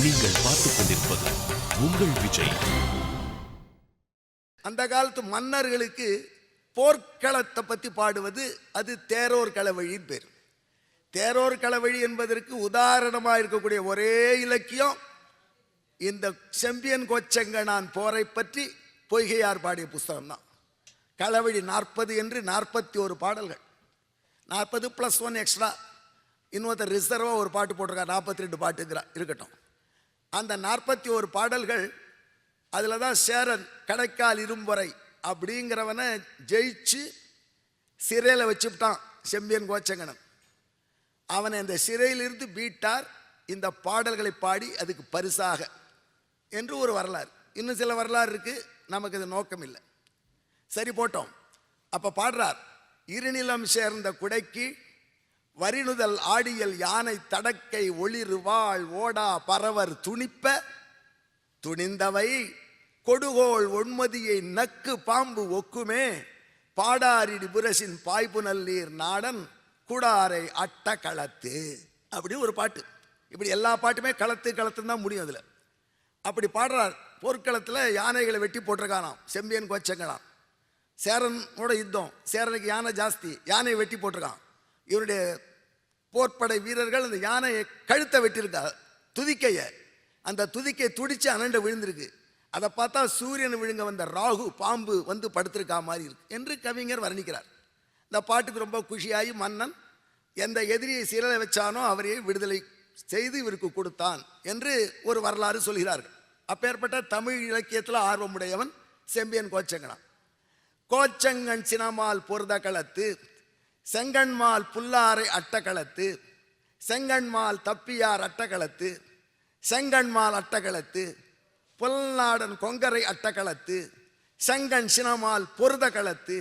நீங்கள் பார்த்துக் கொண்டிருப்பது உங்கள் விஜய். அந்த காலத்து மன்னர்களுக்கு போர்க்களத்தை பற்றி பாடுவது அது தேரோர் களவழின்னு பேர். தேரோர் களவழி என்பதற்கு உதாரணமாக இருக்கக்கூடிய ஒரே இலக்கியம் இந்த செம்பியன் கோச்செங்கணான் போரை பற்றி பொய்கையார் பாடிய புஸ்தகம் தான். களவழி 40 என்று 41 பாடல்கள், 40 + 1 எக்ஸ்ட்ரா. இன்னொருத்தர் ரிசர்வாக ஒரு பாட்டு போட்டிருக்கார், 42 பாட்டுங்கிறா. இருக்கட்டும், அந்த 41 பாடல்கள் அதில் தான் சேரன் கடைக்கால் இரும்பொறை அப்படிங்கிறவனை ஜெயிச்சு சிறையில் வச்சுட்டான் செம்பியன் கோச்செங்கணன். அவனை இந்த சிறையிலிருந்து மீட்டார் இந்த பாடல்களை பாடி அதுக்கு பரிசாக என்று ஒரு வரலாறு. இன்னும் சில வரலாறு இருக்கு, நமக்கு இது நோக்கம் இல்லை. சரி போட்டோம். அப்போ பாடுறார், இருநிலம் சேர்ந்த குடைக்கு வரிணுதல் ஆடியல் யானை தடக்கை ஒளிருவாள் ஓடா பரவர் துணிப்ப துணிந்தவை கொடுகோள் ஒன்மதியை நக்கு பாம்பு ஒக்குமே பாடாரிடி புரசின் பாய்புனல் நீர் நாடன் கூடாரை அட்ட களத்து. அப்படி ஒரு பாட்டு. இப்படி எல்லா பாட்டுமே களத்துன்னு தான் முடியும். அதில் அப்படி பாடுறார். போர்க்களத்தில் யானைகளை வெட்டி போட்டிருக்கானாம் செம்பியன் கோச்செங்கணான். சேரனோட யுத்தம், சேரனுக்கு யானை ஜாஸ்தி, யானையை வெட்டி போட்டிருக்கான். இவருடைய போர்ப்படை வீரர்கள் அந்த யானையை கழுத்தை வெட்டியிருக்கா, துதிக்கையை. அந்த துதிக்கை துடிச்சு அனண்ட விழுந்திருக்கு. அதை பார்த்தா சூரியன் விழுங்க வந்த ராகு பாம்பு வந்து படுத்திருக்கா மாதிரி இருக்கு என்று கவிஞர் வர்ணிக்கிறார். இந்த பாட்டுக்கு ரொம்ப குஷியாகி மன்னன் எந்த எதிரியை சிறையை வச்சானோ அவரையே விடுதலை செய்து இவருக்கு கொடுத்தான் என்று ஒரு வரலாறு சொல்கிறார்கள். அப்பேற்பட்ட தமிழ் இலக்கியத்தில் ஆர்வமுடையவன் செம்பியன் கோச்செங்கணான். கோச்செங்கண் சினமால் பொருத களத்து செங்கண்மால் புல்லாரை அட்டக்களத்து செங்கண்மால் தப்பியார் அட்டக்களத்து செங்கண்மால் அட்டக்களத்து புல்நாடன் கொங்கரை அட்டக்களத்து செங்கண் சினமால் பொருத களத்து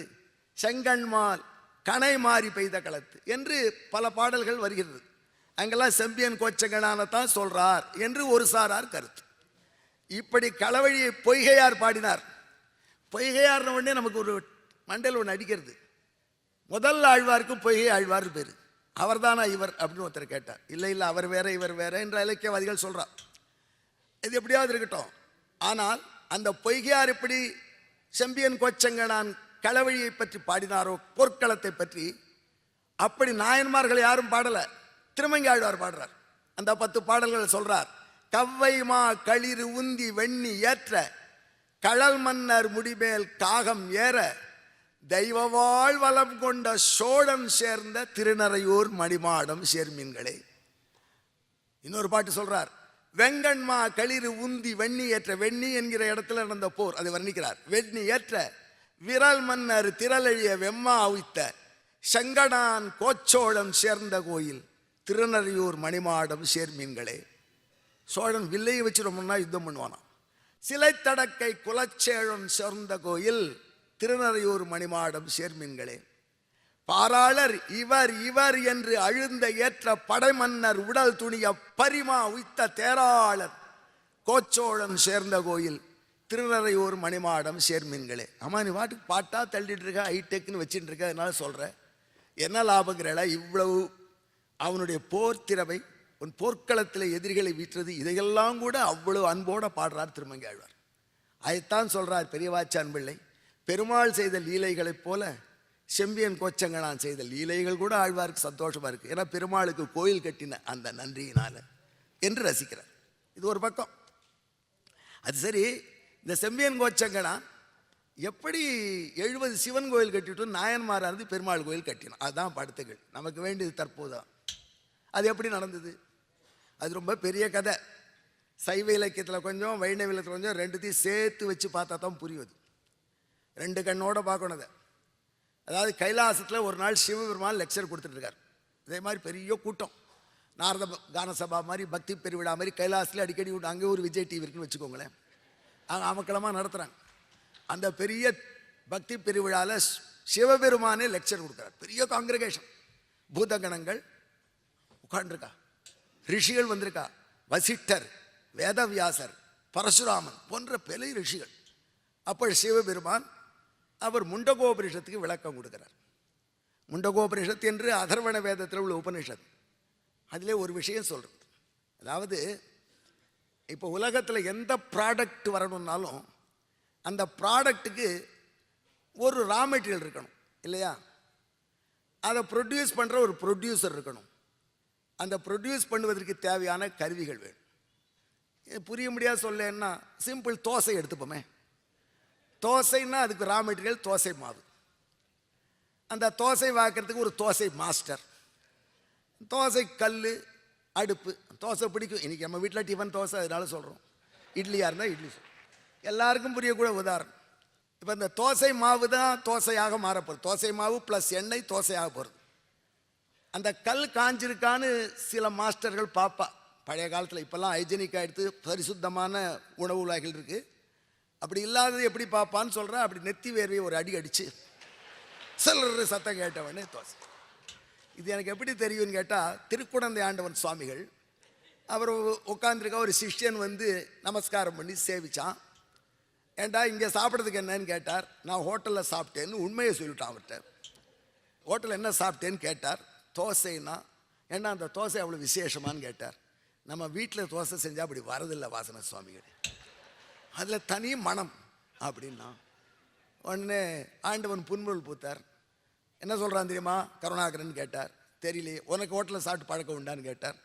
செங்கண்மால் கனை மாறி பெய்த களத்து என்று பல பாடல்கள் வருகிறது. அங்கெல்லாம் செம்பியன் கோச்செங்கணானைத்தான் சொல்றார் என்று ஒரு சாரார் கருத்து. இப்படி களவழியை பொய்கையார் பாடினார். பொய்கையார்ன உடனே நமக்கு ஒரு மண்டல் ஒன்று அடிக்கிறது. முதல் ஆழ்வாருக்கும் பொய்கை ஆழ்வார் பேர். அவர் தானா இவர் அப்படின்னு ஒருத்தர் கேட்டார். இல்லை இல்லை, அவர் வேற இவர் வேற என்ற இலக்கியவாதிகள் சொல்றார். இது எப்படியாவது இருக்கட்டும். ஆனால் அந்த பொய்கையார் எப்படி செம்பியன் கோச்செங்கணான் களவழியை பற்றி பாடினாரோ, போர்க்களத்தை பற்றி, அப்படி நாயன்மார்கள் யாரும் பாடல. திருமங்கை ஆழ்வார் பாடுறார். அந்த 10 பாடல்கள் சொல்றார். கவ்வைமா களிறு உந்தி வெண்ணி ஏற்ற களல் மன்னர் முடிமேல் காகம் ஏற தெய்வவாழ் வளம் கொண்ட சோழன் சேர்ந்த திருநறையூர் மணிமாடம் சேர்மீன்களே. இன்னொரு பாட்டு சொல்றார். வெங்கண்மா களிறு உந்தி வெண்ணி ஏற்ற, வெண்ணி என்கிற இடத்துல நடந்த போர் அதை வர்ணிக்கிறார். வெண்ணி ஏற்ற விரல் மன்னர் திரளழிய வெம்மா அவித்த செங்கடான் கோச்சோழன் சேர்ந்த கோயில் திருநறையூர் மணிமாடம் சேர்மீன்களே. சோழன் வில்லையை வச்சு ரொம்ப நாள் யுத்தம் பண்ணுவானாம். சிலை தடக்கை குலச்சேழன் சேர்ந்த கோயில் திருநறையூர் மணிமாடம் சேர்மீன்களே. பாராளர் இவர் இவர் என்று அழுந்த ஏற்ற படைமன்னர் உடல் துணிய பரிமா உய்த்த தேராளர் கோச்சோழன் சேர்ந்த கோயில் திருநறையூர் மணிமாடம் சேர்மீன்களே. ஆமா, நீ வாட்டுக்கு பாட்டா தள்ளிட்டு இருக்க, ஹைடெக்னு வச்சுட்டு இருக்க, அதனால சொல்ற என்ன லாபங்கிறல. இவ்வளவு அவனுடைய போர் திறமை, உன் போர்க்களத்தில் எதிரிகளை வீட்டுறது, இதையெல்லாம் கூட அவ்வளவு அன்போட பாடுறார் திருமங்கை ஆழ்வார். அதைத்தான் சொல்றார் பெரியவாச்சான் பிள்ளை. பெருமாள் செய்த லீலைகளைப் போல செம்பியன் கோச்செங்கணான் செய்த லீலைகள் கூட ஆழ்வாருக்கு சந்தோஷமா இருக்கு. ஏன்னா பெருமாளுக்கு கோயில் கட்டின அந்த நன்றியினால என்று ரசிக்கிறார். இது ஒரு பக்கம். அது சரி, இந்த செம்பியன் கோச்செங்கணான் எப்படி 70 சிவன் கோயில் கட்டிட்டு நாயன்மாரா இருந்து பெருமாள் கோயில் கட்டினான், அதுதான் படுத்துகள். நமக்கு வேண்டியது தற்போதான். அது எப்படி நடந்தது? அது ரொம்ப பெரிய கதை. சைவ இலக்கியத்தில் கொஞ்சம், வைணவ இலக்கியத்தில் கொஞ்சம், ரெண்டுத்தையும் சேர்த்து வச்சு பார்த்தா தான் புரியுது. 2 கண்ணோட பார்க்கணும் அதை. அதாவது கைலாசத்தில் ஒரு நாள் சிவபெருமான் லெக்சர் கொடுத்துட்டு இருக்கார். இதே மாதிரி பெரிய கூட்டம், நாரத கான சபா மாதிரி, பக்தி பெருவிழா மாதிரி கைலாசத்தில் அடிக்கடி விட்டு, அங்கே ஒரு விஜய் டிவி இருக்குன்னு வச்சுக்கோங்களேன், அங்கே அமக்கலமாக நடத்துகிறாங்க. அந்த பெரிய பக்தி பெருவிழாவில் சிவபெருமானே லெக்சர் கொடுக்குறார். பெரிய காங்கிரிகேஷன், பூதகணங்கள் உட்காண்டிருக்கா, ரிஷிகள் வந்திருக்கா, வசிஷ்டர், வேதவியாசர், பரசுராமன் போன்ற பெரிய ரிஷிகள். அப்போ சிவபெருமான் அவர் முண்டகோபனிஷத்துக்கு விளக்கம் கொடுக்கிறார். முண்டகோபனிஷத்து என்று அதர்வண வேதத்தில் உள்ள உபனிஷத். அதிலே ஒரு விஷயம் சொல்கிறது. அதாவது இப்போ உலகத்தில் எந்த ப்ராடக்ட் வரணும்னாலும் அந்த ப்ராடக்ட்டுக்கு ஒரு ரா மெட்டீரியல் இருக்கணும் இல்லையா? அதை ப்ரொடியூஸ் பண்ணுற ஒரு ப்ரொடியூசர் இருக்கணும். அந்த ப்ரொடியூஸ் பண்ணுவதற்கு தேவையான கருவிகள் வேணும். புரிய முடியாது சொல்லன்னா சிம்பிள் தோசை எடுத்துப்போமே. தோசைன்னா அதுக்கு ரா மெட்டீரியல் தோசை மாவு. அந்த தோசை வாக்கிறதுக்கு ஒரு தோசை மாஸ்டர், தோசை கல், அடுப்பு. தோசை பிடிக்கும். இன்றைக்கி நம்ம வீட்டில் டிஃபன் தோசை, அதனால சொல்கிறோம். இட்லியாக இருந்தால் இட்லி எல்லாருக்கும் புரியக்கூட உதாரணம். இப்போ இந்த தோசை மாவு தான் தோசையாக மாறப்போகுது. தோசை மாவு ப்ளஸ் எண்ணெய் தோசையாக போகிறது. அந்த கல் காஞ்சிருக்கான்னு சில மாஸ்டர்கள் பார்ப்பா. பழைய காலத்தில், இப்போல்லாம் ஹைஜெனிக்காக எடுத்து பரிசுத்தமான உணவு உலகில் இருக்குது. அப்படி இல்லாதது எப்படி பார்ப்பான்னு சொல்கிறேன். அப்படி நெத்தி வேர்வையை ஒரு அடி அடித்து சிலர் சத்தம் கேட்டவனே தோசை. இது எனக்கு எப்படி தெரியும்னு கேட்டால், திருக்குடந்தை ஆண்டவன் சுவாமிகள் அவர் உட்காந்துருக்க ஒரு சிஷ்யன் வந்து நமஸ்காரம் பண்ணி சேவிச்சான். ஏண்டா இங்கே சாப்பிட்றதுக்கு என்னன்னு கேட்டார். நான் ஹோட்டலில் சாப்பிட்டேன்னு உண்மையை சொல்லிட்டான் அவர்கிட்ட. ஹோட்டலில் என்ன சாப்பிட்டேன்னு கேட்டார். தோசைன்னா ஏன்னா அந்த தோசை அவ்வளோ விசேஷமானு கேட்டார். நம்ம வீட்டில் தோசை செஞ்சால் அப்படி வரதில்லை வாசன சுவாமிகள், அதில் தனி மனம் அப்படின்னா. உடனே ஆண்டவன் புன்முறுவல் பூத்தார். என்ன சொல்கிறான் தெரியுமா கருணாகரன் கேட்டார். தெரியலையே. உனக்கு ஹோட்டலில் சாப்பிட்டு பழக்கம் உண்டான்னு கேட்டார்.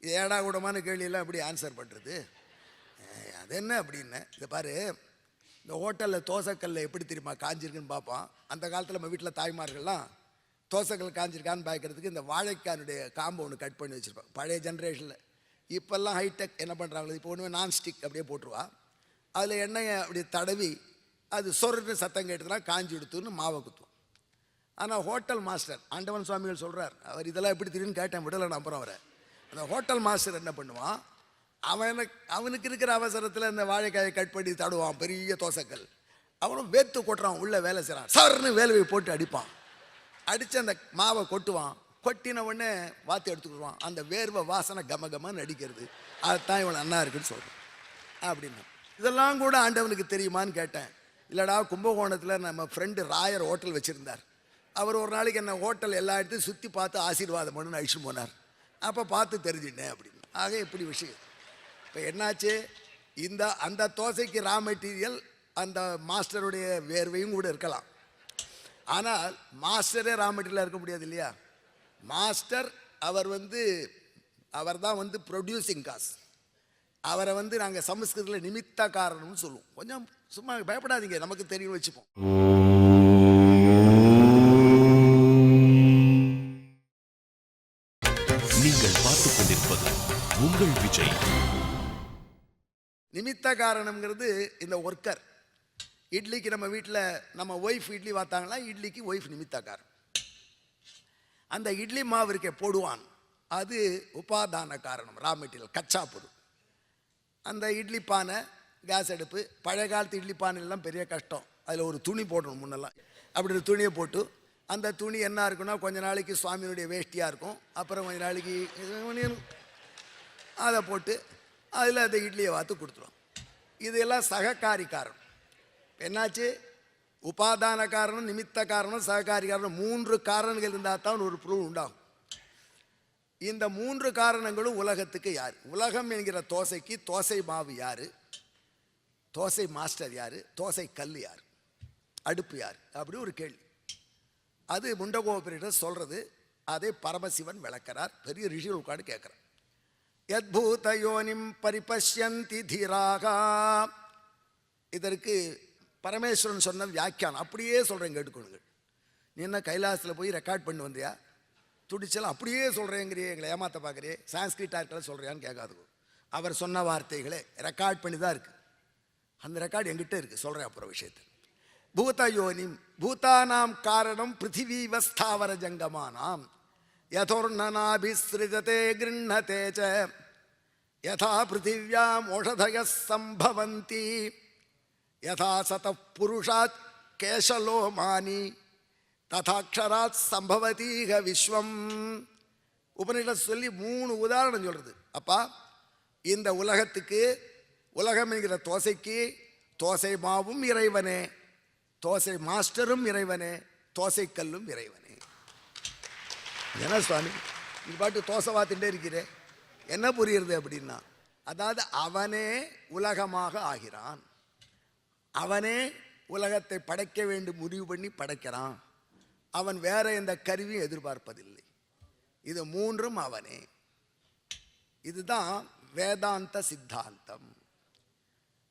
இது ஏடா கூடமான கேள்வியெல்லாம் எப்படி ஆன்சர் பண்ணுறது? அது என்ன அப்படின்னு, இதை பாரு, இந்த ஹோட்டலில் தோசைக்கல்ல எப்படி தெரியுமா காஞ்சிருக்குன்னு பார்ப்பான். அந்த காலத்தில் நம்ம வீட்டில் தாய்மார்கள்லாம் தோசைக்கல் காஞ்சிருக்கான்னு பார்க்கறதுக்கு இந்த வாழைக்கானுடைய காம்பை ஒன்று கட் பண்ணி வச்சுருப்பான் பழைய ஜென்ரேஷனில். இப்போல்லாம் ஹைடெக் என்ன பண்ணுறாங்களோ, இப்போ ஒன்று நான்ஸ்டிக் அப்படியே போட்டுருவா. அதில் எண்ணெயை அப்படி தடவி அது சொருன்னு சத்தம் கேட்டதுனா காஞ்சி எடுத்துன்னு மாவை குத்துவோம். ஆனால் ஹோட்டல் மாஸ்டர் ஆண்டவன் சுவாமிகள் சொல்கிறார். அவர் இதெல்லாம் எப்படி தெரியும்னு கேட்டேன், விடலை நம்புகிறோம் அவரை. அந்த ஹோட்டல் மாஸ்டர் என்ன பண்ணுவான், அவனுக்கு இருக்கிற அவசரத்தில் அந்த வாழைக்காயை கட் பண்ணி தடுவான் பெரிய தோசைக்கல். அவனும் வேத்து கொட்டுறான், உள்ளே வேலை செய்கிறான். சர்ன்னு வேலையை போட்டு அடிப்பான். அடித்து அந்த மாவை கொட்டுவான். கொட்டின உடனே வாத்தி எடுத்துக்கிடுவான். அந்த வேர்வை வாசனை கமகமன்னு அடிக்கிறது. அதுதான் இவன் அண்ணா இருக்குன்னு சொல்கிறேன் அப்படின்னு. இதெல்லாம் கூட ஆண்டவனுக்கு தெரியுமான்னு கேட்டேன். இல்லைடா, கும்பகோணத்தில் நம்ம ஃப்ரெண்டு ராயர் ஹோட்டல் வச்சுருந்தார். அவர் ஒரு நாளைக்கு என்ன ஹோட்டல் எல்லா இடத்தையும் சுற்றி பார்த்து ஆசீர்வாதம் பண்ணுன்னு அழிச்சுட்டு போனார். அப்போ பார்த்து தெரிஞ்சுட்டேன் அப்படின்னு. ஆக இப்படி விஷயம். இப்போ என்னாச்சு, அந்த தோசைக்கு ரா மெட்டீரியல் அந்த மாஸ்டருடைய வேர்வையும் கூட இருக்கலாம். ஆனால் மாஸ்டரே ரா மெட்டீரியலாக இருக்க முடியாது இல்லையா? மாஸ்டர் அவர் தான் வந்து ப்ரொடியூசிங் காஸ். அவரை வந்து நாங்கள் சமஸ்கிருதத்தில் நிமித்த காரணம்னு சொல்லுவோம். கொஞ்சம் சும்மா பயப்படாதீங்க, நமக்கு தெரியும் வச்சுப்போம். நீங்கள் பார்த்துக் கொண்டிருப்பது உங்கள் விஜய். நிமித்த காரணம்ங்கிறது இந்த ஒர்க்கர். இட்லிக்கு நம்ம வீட்டில் நம்ம ஒய்ஃப் இட்லி பார்த்தாங்களா, இட்லிக்கு ஒய்ஃப் நிமித்த காரணம். அந்த இட்லி மாவு இருக்க போடுவான், அது உபாதான காரணம், ரா மெட்டீரியல், கச்சா பொருள். அந்த இட்லி பானை, கேஸ் அடுப்பு, பழைய காலத்து இட்லி பானைலாம் பெரிய கஷ்டம். அதில் ஒரு துணி போடணும் முன்னெல்லாம். அப்படி ஒரு துணியை போட்டு, அந்த துணி என்ன இருக்குன்னா கொஞ்ச நாளைக்கு சுவாமியினுடைய வேஷ்டியாக இருக்கும், அப்புறம் கொஞ்ச நாளைக்கு அதை போட்டு அதில் அந்த இட்லியை வாத்து கொடுத்துருவோம். இதெல்லாம் சககாரி காரணம். என்னாச்சு, உபாதான காரணம், நிமித்த காரணம், சககாரி காரணம், 3 காரணங்கள் இருந்தால் தான் ஒரு பொருள் உண்டாகும். இந்த 3 காரணங்களும் உலகத்துக்கு யார்? உலகம் என்கிற தோசைக்கு தோசை மாவு யார்? தோசை மாஸ்டர் யார்? தோசை கல் யார்? அடுப்பு யார்? அப்படி ஒரு கேள்வி. அது முண்டகோபுரிடம் சொல்கிறது. அதை பரமசிவன் விளக்கிறார். பெரிய ரிஷிகள் உட்காந்து கேட்குறார். யத்பூத யோனிம் பரிபஷ்யந்தி தீராகா. இதற்கு பரமேஸ்வரன் சொன்ன வியாக்கியானம் அப்படியே சொல்கிறேன், கேட்டுக்கொள்ளுங்கள். நீ என்ன கைலாசத்தில் போய் ரெக்கார்ட் பண்ணி வந்தியா? துடிச்சலாம் அப்படியே சொல்கிறேங்கிறியே, எங்களை ஏமாற்ற பார்க்குறியே, சான்ஸ்கிரிட்டாக இருக்கலாம் சொல்கிறியான்னு கேட்காது. அவர் சொன்ன வார்த்தைகளே ரெக்கார்ட் பண்ணி தான் இருக்குது. அந்த ரெக்கார்டு எங்கிட்ட இருக்குது, சொல்கிறேன் அப்புறம் விஷயத்தை. பூத யோனிம், பூதானாம் காரணம் பிருத்திவீவஸ்தாவர ஜங்கமானாம் யதோர்ணனாபிஸ்ருஜதே கிருண்ணதே ச யதா பிருத்திவ்யாம் ஓஷதய சம்பவந்தி யதா சத புருஷாத் கேசலோமானி ததாட்சராத் சம்பவதீக விஸ்வம். உபநிஷத் சொல்லி 3 உதாரணம் சொல்கிறது. அப்பா, இந்த உலகத்துக்கு, உலகம் என்கிற தோசைக்கு தோசை மாவும் இறைவனே, தோசை மாஸ்டரும் இறைவனே, தோசை கல்லும் இறைவனே. என்ன சுவாமி, நீ பாட்டு தோசை வாத்துட்டே இருக்கிறே, என்ன புரியுறது அப்படின்னா, அதாவது அவனே உலகமாக ஆகிறான், அவனே உலகத்தை படைக்க வேண்டும் முடிவு பண்ணி படைக்கிறான், அவன் வேற எந்த கருவியும் எதிர்பார்ப்பதில்லை. இது மூன்றும் அவனே. இதுதான் வேதாந்த சித்தாந்தம்.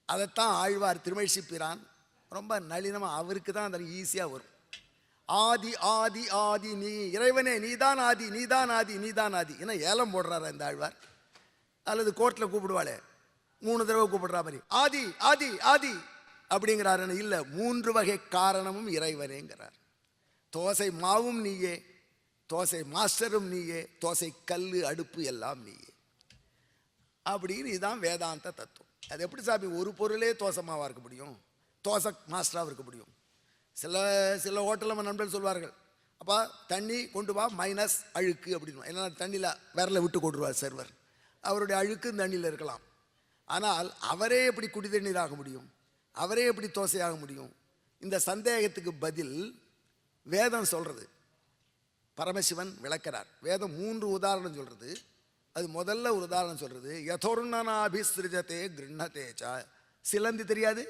அதைத்தான் ஆழ்வார் திருமழிசைப்பிரான் ரொம்ப நளினமாக, அவருக்கு தான் அது ஈஸியாக வரும். ஆதி ஆதி ஆதி நீ இறைவனே, நீதான் ஆதி நீதான் ஆதி நீதான் ஆதி. ஏன்னா ஏலம் போடுறாரா இந்த ஆழ்வார்? அல்லது கோர்ட்டில் கூப்பிடுவாளே 3 தடவை கூப்பிடுறா மாதிரி ஆதி ஆதி ஆதி அப்படிங்கிறாரு. இல்லை, 3 வகை காரணமும் இறைவனேங்கிறார். தோசை மாவும் நீயே, தோசை மாஸ்டரும் நீயே, தோசை கல்லு அடுப்பு எல்லாம் நீயே அப்படின்னு. இதுதான் வேதாந்த தத்துவம். அது எப்படி சாமி ஒரு பொருளே தோசை மாவாக இருக்க முடியும், தோசை மாஸ்டராக இருக்க முடியும்? சில ஹோட்டலில் நம்ம நண்பர்கள் சொல்வார்கள், அப்பா தண்ணி கொண்டு வா மைனஸ் அழுக்கு அப்படின்னு. ஏன்னா தண்ணியில் விரலை விட்டு கொண்டுருவார் சர்வர், அவருடைய அழுக்கு தண்ணியில் இருக்கலாம். ஆனால் அவரே எப்படி குடி தண்ணீர் ஆக முடியும், அவரே எப்படி தோசையாக முடியும்? இந்த சந்தேகத்துக்கு பதில் வேதம் சொல்கிறது. பரமசிவன் விளக்கிறார். வேதம் 3 உதாரணம் சொல்கிறது. அது முதல்ல ஒரு உதாரணம் சொல்கிறது, யதோர்ணனாபிஸ்ருஜதே கிருண்ணதேச்சா. சிலந்தி தெரியாது?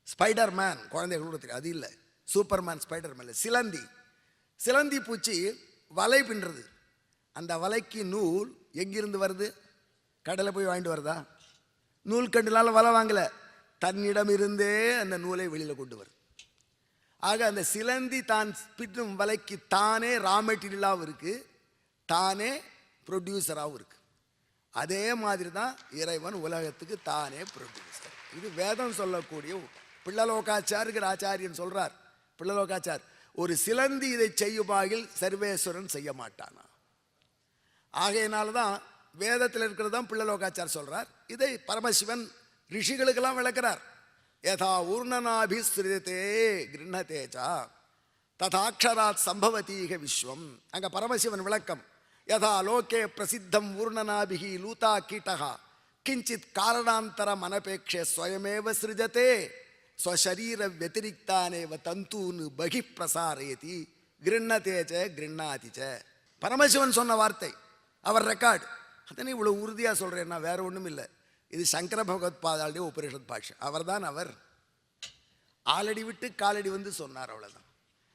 ஸ்பைடர் மேன் குழந்தைகளோட தெரியும், அது இல்லை. சூப்பர் மேன் ஸ்பைடர் மேன் இல்லை, சிலந்தி. சிலந்தி பூச்சி வலை பின்னுறது. அந்த வலைக்கு நூல் எங்கிருந்து வருது? கடையில் போய் வாங்கிட்டு வருதா? நூல் கண்டுனால வலை வாங்கலை, தன்னிடம் இருந்தே அந்த நூலை வெளியில் கொண்டு வருது. ஆக அந்த சிலந்தி தான் பின்னும் வலைக்கு தானே ரா மெட்டீரியலாகவும் இருக்குது, தானே ப்ரொடியூசராகவும் இருக்குது. அதே மாதிரி தான் இறைவன் உலகத்துக்கு தானே ப்ரொடியூசர். இது வேதம் சொல்லக்கூடிய. பிள்ளலோகாச்சாரிக்கிற ஆச்சாரியன் சொல்கிறார், பிள்ளலோகாச்சார், ஒரு சிலந்தி இதை செய்யுமாகில் சர்வேஸ்வரன் செய்ய மாட்டானா. ஆகையினால தான் வேதத்தில் இருக்கிறது தான் பிள்ளலோகாச்சார் சொல்கிறார். இதை பரமசிவன் ரிஷிகளுக்கெல்லாம் விளக்கிறார். யதா ஊர்ணனாபிஸ்ருதே கிருண்ணதேச்சா ததாட்சராத் சம்பவதீக விஸ்வம். அங்கே பரமசிவன் விளக்கம். யதா லோகே பிரசித்தம் ஊர்ணனாபிகி லூதா கீட்டகா கிஞ்சித் காரணாந்தரம் அனபேட்சே ஸ்வயமேவ சிருஜதே ஸ்வசரீர வத்திரிக்தானேவ தந்தூன் பகி பிரசாரயதி கிருண்ணதேச்ச கிருண்ணாதிச்ச. பரமசிவன் சொன்ன வார்த்தை, அவர் ரெக்கார்டு. அதனை இவ்வளோ உறுதியாக சொல்கிறேன்னா வேற ஒன்றும் இல்லை, இது சங்கர பகவத் பாதாளுடைய உபனிஷத் பாஷ்யம். அவர் தான் அவர். ஆலடி விட்டு காலடி வந்து சொன்னார், அவ்வளோதான்.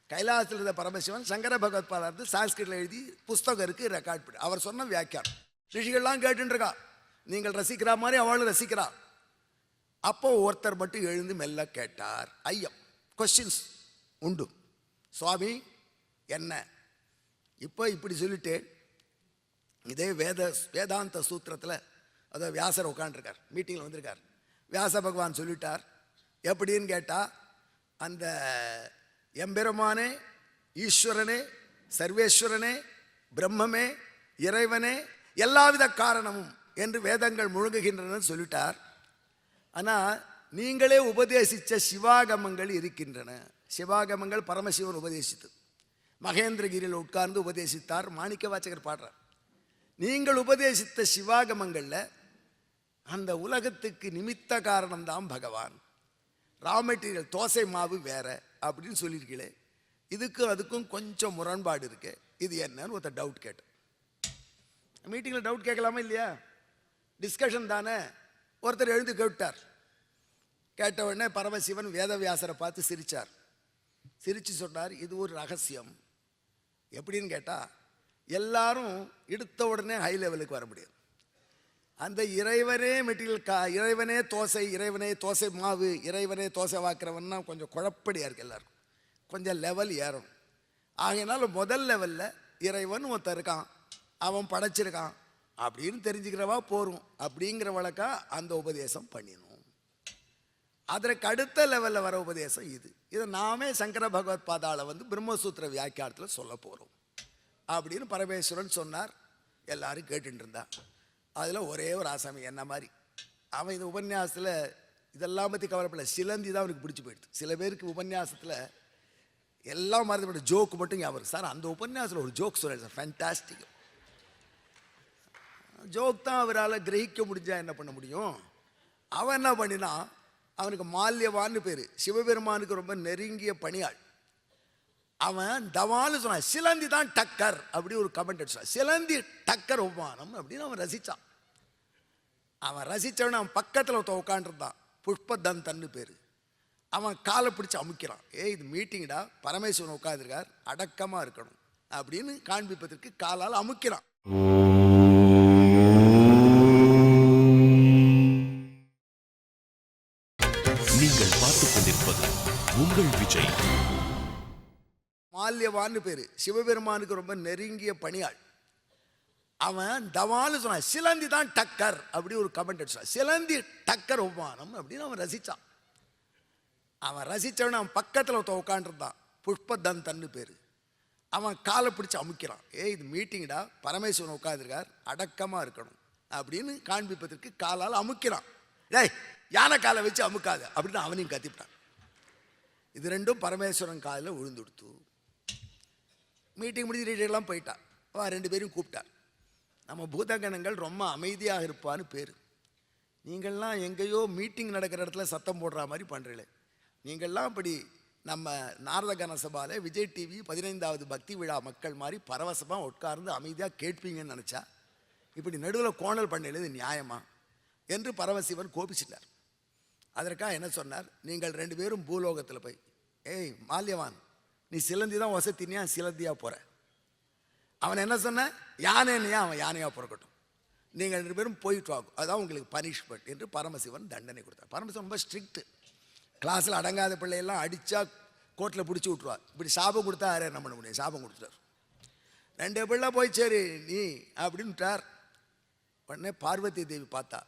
கைலாசத்தில் இருந்த பரமசிவன் சங்கர பகவத் பாதார்த்து சான்ஸ்கிரிட்டில் எழுதி புஸ்தகம் இருக்குது, ரெக்கார்ட் பண்ணி அவர் சொன்ன வியாக்கியானம். ரிஷிகள்லாம் கேட்டுருக்கா, நீங்கள் ரசிக்கிற மாதிரி அவளும் ரசிக்கிறா. அப்போ ஒருத்தர் மட்டும் எழுந்து மெல்ல கேட்டார். ஐயம், கொஸ்டின்ஸ் உண்டு. சுவாமி என்ன இப்போ இப்படி சொல்லிட்டு, இதே வேதாந்த சூத்திரத்தில் அதாவது வியாசர் உட்காண்டிருக்கார், மீட்டிங்கில் வந்திருக்கார். வியாச பகவான் சொல்லிட்டார். எப்படின்னு கேட்டால், அந்த எம்பெருமானே, ஈஸ்வரனே, சர்வேஸ்வரனே, பிரம்மமே, இறைவனே, எல்லாவித காரணமும் என்று வேதங்கள் முழுங்குகின்றன சொல்லிட்டார். ஆனால் நீங்களே உபதேசித்த சிவாகமங்கள் இருக்கின்றன. சிவாகமங்கள் பரமசிவன் உபதேசித்து மகேந்திரகிரியில் உட்கார்ந்து உபதேசித்தார். மாணிக்க வாசகர் பாடுறார். நீங்கள் உபதேசித்த சிவாகமங்களில் அந்த உலகத்துக்கு நிமித்த காரணம்தான் பகவான். ரா மெட்டீரியல் தோசை மாவு வேற அப்படின்னு சொல்லியிருக்கீங்களே, இதுக்கும் அதுக்கும் கொஞ்சம் முரண்பாடு இருக்கு, இது என்னன்னு ஒருத்தர் டவுட் கேட்டேன். மீட்டிங்கில் டவுட் கேட்கலாமா இல்லையா? டிஸ்கஷன் தானே. ஒருத்தர் எழுந்து கேட்டார். கேட்ட உடனே பரமசிவன் வேதவியாசரை பார்த்து சிரித்தார். சிரித்து சொன்னார், இது ஒரு ரகசியம். எப்படின்னு கேட்டால், எல்லாரும் எடுத்த உடனே ஹை லெவலுக்கு வர முடியாது. அந்த இறைவனே மெட்டீரியல் இறைவனே தோசை, இறைவனே தோசை மாவு, இறைவனே தோசை வாக்குறவன்னா கொஞ்சம் குழப்படியாக இருக்குது. எல்லாருக்கும் கொஞ்சம் லெவல் ஏறணும். ஆகையினால முதல் லெவலில் இறைவன் ஒருத்தன் இருக்கான், அவன் படைச்சிருக்கான் அப்படின்னு தெரிஞ்சுக்கிறவா போரும் அப்படிங்கிற வழக்கா அந்த உபதேசம் பண்ணிடணும். அதற்கு அடுத்த லெவலில் வர உபதேசம் இது. இதை நாமே சங்கர பகவத் பாதாள பிரம்மசூத்திர வியாக்கியானத்தில் சொல்ல போகிறோம் அப்படின்னு பரமேஸ்வரன் சொன்னார். எல்லாரும் கேட்டுட்டு இருந்தா. அதில் ஒரே ஒரு ஆசாமி என்ன மாதிரி, அவன் இந்த உபன்யாசத்தில் இதெல்லாம் பற்றி கவலைப்படல, சிலந்தி தான் அவனுக்கு பிடிச்சி போயிடுது. சில பேருக்கு உபன்யாசத்தில் எல்லாம் மறந்துவிட, ஜோக்கு மட்டும் ஞாபகம். சார் அந்த உபன்யாசத்தில் ஒரு ஜோக் சொல்ல சார், ஃபேண்டாஸ்டிக் ஜோக் தான். அவரால் கிரகிக்க முடிஞ்சா என்ன பண்ண முடியும்? அவன் என்ன பண்ணினா, அவனுக்கு மால்யவான்னு பேர், சிவபெருமானுக்கு ரொம்ப நெருங்கிய பணியாள். அவன் தவான்னு சொன்னான், சிலந்தி தான் டக்கர் அப்படி ஒரு கமெண்ட் அடிச்சான். சிலந்தி டக்கர் உபமானம் அப்படின்னு அவன் ரசித்தான். அவன் ரசித்தவன அவன் பக்கத்தில் ஒருத்த உட்காண்டிருந்தான், புஷ்பதந்தன்னு பேர். அவன் காலை பிடிச்சி அமுக்கிறான். இது மீட்டிங்டா, பரமேஸ்வரன் உட்காந்துருக்கார், அடக்கமாக இருக்கணும் அப்படின்னு காண்பிப்பதற்கு காலால் அமுக்கிறான். நீங்கள் பார்த்துக் கொண்டிருப்பது உங்கள் விஜய். மால்யவான்னு பேரு, சிவபெருமானுக்கு ரொம்ப நெருங்கிய பணியாள். அவன் தவான்னு சொன்னான், சிலந்தி தான் டக்கர் அப்படி ஒரு கமெண்ட் அடிச்சான். சிலந்தி டக்கர் உபமானம் அப்படின்னு அவன் ரசிச்சான். அவன் ரசித்தவன அவன் பக்கத்தில் ஒருத்த உட்காண்டிருந்தான், புஷ்பதந்தன்னு பேர். அவன் காலை பிடிச்சி அமுக்கிறான். இது மீட்டிங்டா, பரமேஸ்வரன் உட்காந்துருக்கார், அடக்கமாக இருக்கணும் அப்படின்னு காண்பிப்பதற்கு காலால் அமுக்கிறான். டேய், யானை காலை வச்சு அமுக்காத அப்படின்னு அவனையும் கத்திவிட்டான். இது ரெண்டும் பரமேஸ்வரன் காலில் விழுந்து கொடுத்து மீட்டிங் முடிஞ்சு ரீடெல்லாம் போயிட்டான். அவன் ரெண்டு பேரையும் கூப்பிட்டார். நம்ம பூதகணங்கள் ரொம்ப அமைதியாக இருப்பான்னு பேர். நீங்கள்லாம் எங்கேயோ மீட்டிங் நடக்கிற இடத்துல சத்தம் போடுற மாதிரி பண்ணுறீங்களே. நீங்கள்லாம் இப்படி நம்ம நாரத கனசபாவில் விஜய் டிவி 15வது பக்தி விழா மக்கள் மாதிரி பரவசமாக உட்கார்ந்து அமைதியாக கேட்பீங்கன்னு நினச்சா இப்படி நடுவில் கோணல் பண்ணது நியாயமா என்று பரமசிவன் கோபிச்சிட்டார். அதற்காக என்ன சொன்னார், நீங்கள் ரெண்டு பேரும் பூலோகத்தில் போய், மால்யவான், நீ சிலந்தி தான் வசத்தினியா சிலந்தியா போகிற. அவன் என்ன சொன்ன, யானையா, அவன் யானையாக பிறக்கட்டும், நீங்கள் ரெண்டு பேரும் போயிட்டு வாங்க, அதுதான் உங்களுக்கு பனிஷ்மெண்ட் என்று பரமசிவன் தண்டனை கொடுத்தார். பரமசிவன் ரொம்ப ஸ்ட்ரிக்ட். கிளாஸில் அடங்காத பிள்ளையெல்லாம் அடித்தா கோர்ட்டில் பிடிச்சி விட்ருவார். இப்படி சாபம் கொடுத்தா யாரும் என்ன பண்ண முடியும், சாபம் கொடுத்துட்டார். ரெண்டு பிள்ளை போய் சரி நீ அப்படின்ட்டார். உடனே பார்வதி தேவி பார்த்தா,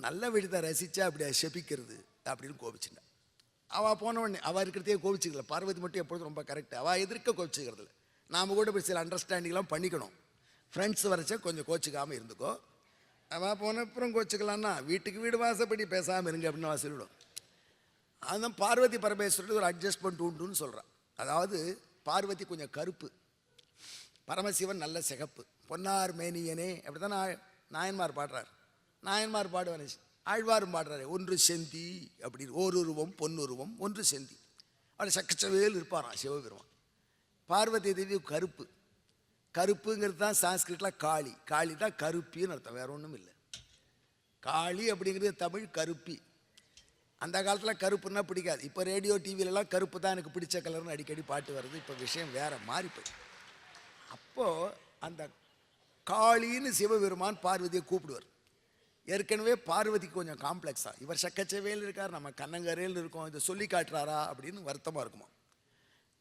நல்ல வீட்டை ரசித்தா அப்படி செபிக்கிறது அப்படின்னு கோபிச்சுட்டான். அவள் போன உடனே அவள் இருக்கிறதே கோபிச்சுக்கல. பார்வதி மட்டும் எப்பொழுதும் ரொம்ப கரெக்டு, அவள் எதிர்க்க கோபிச்சுக்கிறதுல. நாம் கூட போய் சில அண்டர்ஸ்டாண்டிங்லாம் பண்ணிக்கணும். ஃப்ரெண்ட்ஸ் வரைச்சா கொஞ்சம் கோச்சிக்காமல் இருந்துக்கோ. அவள் போன அப்புறம் கோச்சிக்கலான்னா வீட்டுக்கு வீடு வாசப்படி பேசாமல் இருங்க அப்படின்னு அவள் சொல்லிவிடும். அதுதான் பார்வதி பரமேஸ்வரன் ஒரு அட்ஜஸ்ட்மெண்ட் உண்டுன்னு சொல்கிறான். அதாவது பார்வதி கொஞ்சம் கருப்பு, பரமசிவன் நல்ல சிகப்பு. பொன்னார் மேனியனே அப்படி தான் நாயன்மார் பாடுறார். நாயன்மார் பாடுவார், ஆழ்வாரும் பாடுறாரு, ஒன்று செந்தி அப்படின்னு, ஓருருவம் பொன்னுருவம் ஒன்று செந்தி. அவர் சக்கச்சவேல் இருப்பாராம் சிவபெருமான். பார்வதி தேவி கருப்பு. கருப்புங்கிறது தான் சான்ஸ்கிரிட்டில் காளி. காளி தான் கருப்பின்னு அர்த்தம், வேற ஒன்றும் இல்லை. காளி அப்படிங்கிறது தமிழ், கருப்பி. அந்த காலத்தில் கருப்புன்னா பிடிக்காது. இப்போ ரேடியோ டிவிலெலாம் கருப்பு தான் எனக்கு பிடிச்ச கலர்னு அடிக்கடி பாட்டு வருது. இப்போ விஷயம் வேற மாறி போய். அப்போது அந்த காளின்னு சிவபெருமான் பார்வதியை கூப்பிடுவார். ஏற்கனவே பார்வதிக்கு கொஞ்சம் காம்ப்ளெக்ஸாக, இவர் சக்கச்சவேல் இருக்கார், நம்ம கண்ணங்கரையில் இருக்கோம், இதை சொல்லி காட்டுறாரா அப்படின்னு வருத்தமாக இருக்குமா.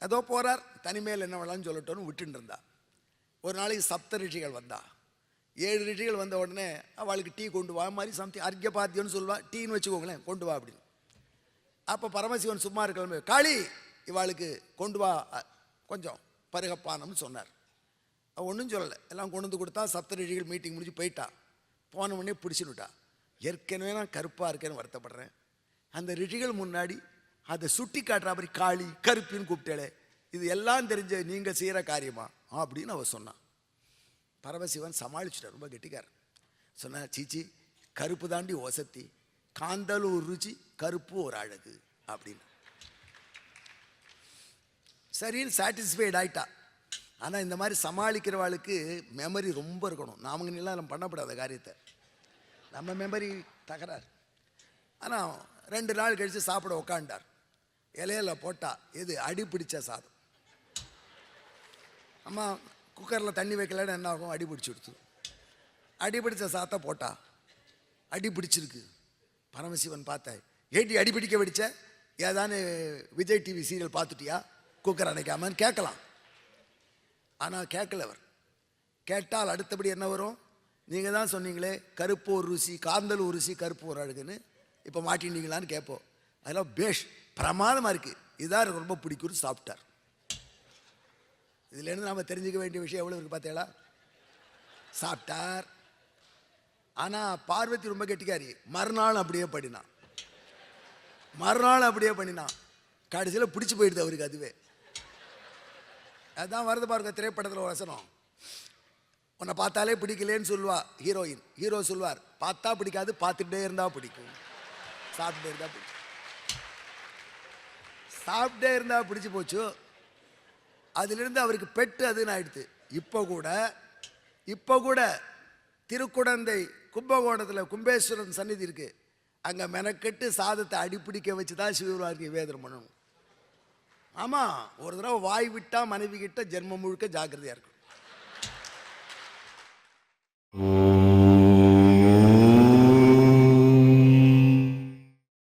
ஏதோ போகிறார், தனிமேல் என்ன வேணாலும் சொல்லட்டோன்னு விட்டுட்டு இருந்தா. ஒரு நாளைக்கு சப்த ரிஷிகள் வந்தா. 7 ரிஷிகள் வந்த உடனே அவளுக்கு டீ கொண்டு வா மாதிரி சம்திங் அர்க்கியபாத்தியம்னு சொல்லுவா. டீன்னு வச்சுக்கோங்களேன், கொண்டு வா அப்படின்னு. அப்போ பரமசிவன் சும்மா இருக்க, காளி இவாளுக்கு கொண்டு வா கொஞ்சம் பருகப்பானம்னு சொன்னார். அவள் ஒன்றும் சொல்லலை, எல்லாம் கொண்டு வந்து கொடுத்தா. சப்த ரிஷிகள் மீட்டிங் முடிஞ்சு போயிட்டா. போன உடனே பிடிச்சினுட்டா. ஏற்கனவே நான் கருப்பாக இருக்கேன்னு வருத்தப்படுறேன், அந்த ரிஷிகள் முன்னாடி அதை சுட்டி காட்டுற மாதிரி காளி கருப்பின்னு கூப்பிட்டேளே, இது எல்லாம் தெரிஞ்ச நீங்கள் செய்கிற காரியமா அப்படின்னு அவள் சொன்னான். பரமசிவன் சமாளிச்சுட்டார், ரொம்ப கெட்டிக்கார். சொன்ன, சீச்சி, கருப்பு தாண்டி ஒசத்தி, காந்தல் ஒரு ருச்சி, கருப்பு ஒரு அழகு அப்படின்னு. சரின்னு சாட்டிஸ்ஃபைட் ஆயிட்டா. ஆனால் இந்த மாதிரி சமாளிக்கிறவாளுக்கு மெமரி ரொம்ப இருக்கணும். நாமங்கெல்லாம் நம்ம பண்ணப்படாத காரியத்தை, நம்ம மெமரி தகராறு. ஆனால் 2 நாள் கழித்து சாப்பிட உக்காண்டார். இலையில போட்டா எது அடி பிடிச்ச சாதம். அம்மா குக்கரில் தண்ணி வைக்கலன்னு என்ன ஆகும், அடி பிடிச்சி கொடுத்து. அடி பிடிச்ச சாதத்தை போட்டா அடி பிடிச்சிருக்கு. பரமசிவன் பார்த்தா, ஏடி அடி பிடிக்க வெடிச்ச, ஏதானு விஜய் டிவி சீரியல் பார்த்துட்டியா குக்கர் அணைக்காமன்னு கேட்கலாம். ஆனால் கேட்கல அவர். கேட்டால் அடுத்தபடி என்ன வரும், நீங்கள் தான் சொன்னீங்களே கருப்பு ஒரு ருசி, காந்தல் ஒரு ருசி, கருப்பு ஒரு அழகுன்னு, இப்போ மாட்டினீங்களான்னு கேட்போம். அதெல்லாம் பேஷ் பிரமாதமாக இருக்குது, இதான் எனக்கு ரொம்ப பிடிக்கும்னு சாப்பிட்டார். இதுலேருந்து நாம் தெரிஞ்சுக்க வேண்டிய விஷயம் எவ்வளோ இருக்குது பார்த்தீங்களா. சாப்பிட்டார். ஆனால் பார்வதி ரொம்ப கெட்டிக்காரி. மறுநாள் அப்படியே பண்ணினான். கடைசியில் பிடிச்சி போயிடுது அவருக்கு. அதுவே அதுதான் வருது பாருங்க திரைப்படத்தில் ஒரு வசனம், உன்னை பார்த்தாலே பிடிக்கலேன்னு சொல்லுவா ஹீரோயின். ஹீரோ சொல்வார், பார்த்தா பிடிக்காது, பார்த்துட்டே இருந்தா பிடிக்கும். சாப்பிட்டே இருந்தா பிடிக்கும். சாப்பிட்டே இருந்தா பிடிச்சி போச்சு. அதிலிருந்து அவருக்கு பெட்டு அதுன்னு ஆயிடுது. இப்போ கூட திருக்குடந்தை கும்பகோணத்தில் கும்பேஸ்வரன் சந்நிதி இருக்கு, அங்கே மெனக்கெட்டு சாதத்தை அடிப்பிடிக்க வச்சு தான் சிவபெருமானுக்கு நிவேதனம் பண்ணணும். ஆமாம், ஒரு தடவை வாய் விட்டா மனைவி கிட்ட ஜென்மம் முழுக்க ஜாக்கிரதையா இருக்கும்.